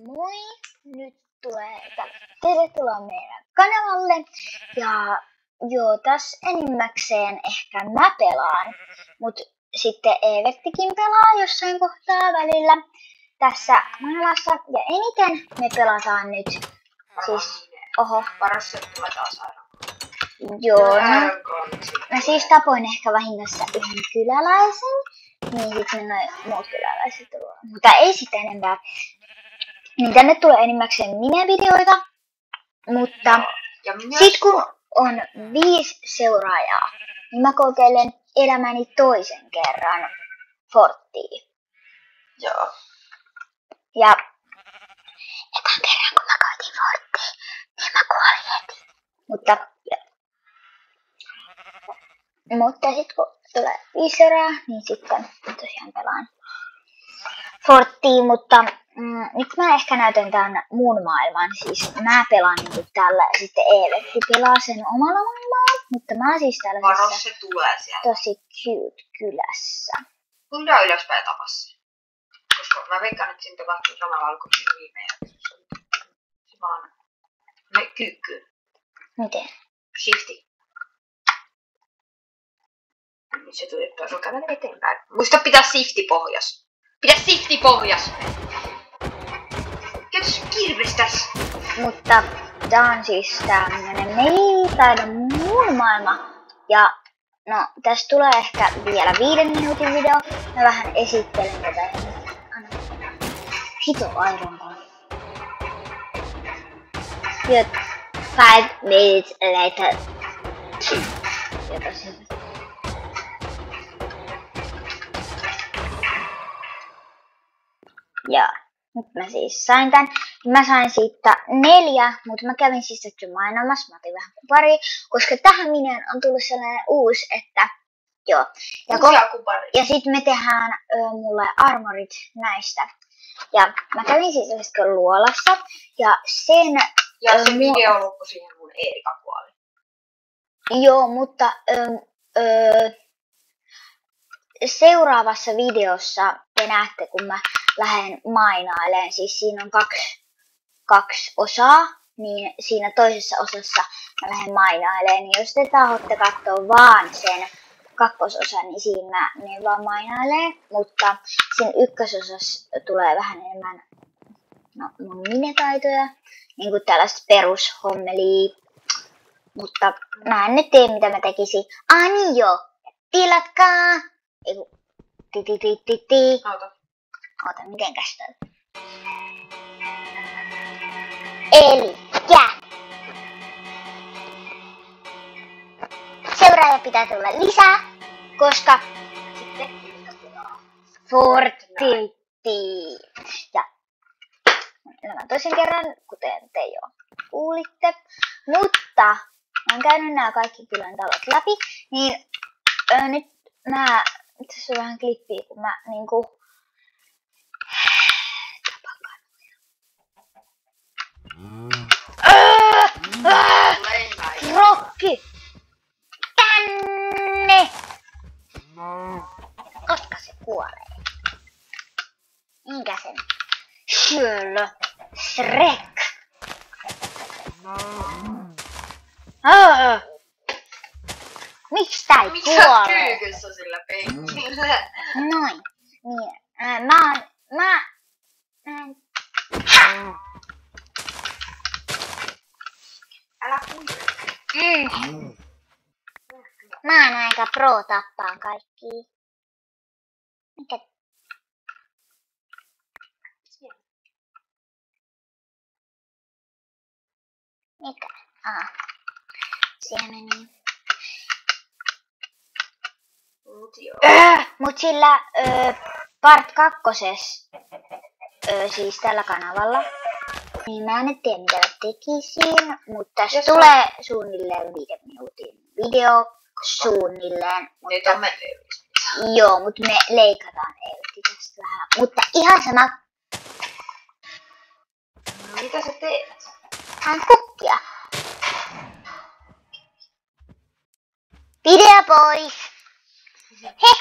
Moi! Nyt tervetuloa meidän kanavalle. Ja joo, tässä enimmäkseen ehkä mä pelaan, mut sitten Everttikin pelaa jossain kohtaa välillä tässä kanavassa. Ja eniten me pelataan nyt, siis, Paras se tulee taas aina. joo, mä siis tapoin ehkä vahingossa yhden kyläläisen, niin sitten noin muut kyläläiset tulee. Mutta ei sitä enempää. Niin tänne tulee enimmäkseen videoita, mutta sit kun on 5 seuraajaa, niin mä kokeilen elämäni toisen kerran Forttia. Joo. Ja ekan kerran kun mä koitin Forttia, niin mä kuolin heti. Mutta sit kun tulee 5 seuraajaa, niin sitten tosiaan pelaan Forttia, mutta nyt mä ehkä näytän tämän muun maailman, siis mä pelaan niinku tällä ja sitten Evertti pelaa sen omalla maailmalla, mutta mä oon siis tällaisessa se tulee sieltä. tosi cute kylässä. Kuinka ylöspäin tapas. Koska mä veikkaan, että siinä tapahtuu samalla kuin viimein. Se vaan me kyykkyy. Miten? Shifti. Nyt se tuijottaa sun kävellä eteenpäin. Muista pitää shifti pohjas. Pidä shifti pohjas! Käytäs kirvestäs! Mutta tää on siis tämmönen melitaidon muun maailma. Ja no, tästä tulee ehkä vielä 5 minuutin video. Mä vähän esittelen tätä. Hito aivan paljon. 5 minutes later. Ja tosiaan. Ja nyt mä siis sain tän. Mä sain siitä 4, mutta mä kävin siis sitten mainomassa. Mä otin vähän kupari, koska tähän mineen on tullut sellainen uusi, että joo. Ja sit me tehdään mulle armorit näistä. Ja mä kävin siis luolassa. Ja sen... Ja se video loppui siihen, kun Eerika kuoli. Joo, mutta... seuraavassa videossa te näette, kun mä lähden mainailemaan, siis siinä on kaksi osaa, niin siinä toisessa osassa mä lähden mainailemaan, niin jos te tahotte katsoa vaan sen kakkososan, niin siinä mä menen vaan mainailemaan, mutta siinä ykkösosassa tulee vähän enemmän mun minetaitoja, niin kuin tällaista perushommelia, mutta mä en nyt tee mitä mä tekisin. Niin joo, tilatkaa! Eiku, Oota, mitenkäs toi? Elikkä! Seuraaja pitää tulla lisää, koska sitten Fortnite. Ja elämän toisen kerran, kuten te jo kuulitte. Mutta mä oon käynyt nämä kaikki kylän talot läpi, niin nyt mä... Tässä on vähän klippiä, kun mä niinku... Rokki! Tänne! Koska se kuolee? Minkä sen? Kyllä! Shrek! Miksi tää ei kuole? Mitä kyykyssä sillä penkillä? Noin. Niin. Mä Älä kuule. Mä oon aika pro tappaan kaikki. Mikä? Mikä? Siellä meni. Mut sillä part 2, siis tällä kanavalla, niin mä en tiedä mitä mä tekisin, mutta tässä tulee suunnilleen 5 minuutin video, suunnilleen. Mutta, joo, mutta me leikataan Eerikki tästä vähän, mutta ihan sama. Mitä sä teet? Hän kukkia. Video pois! Hehe!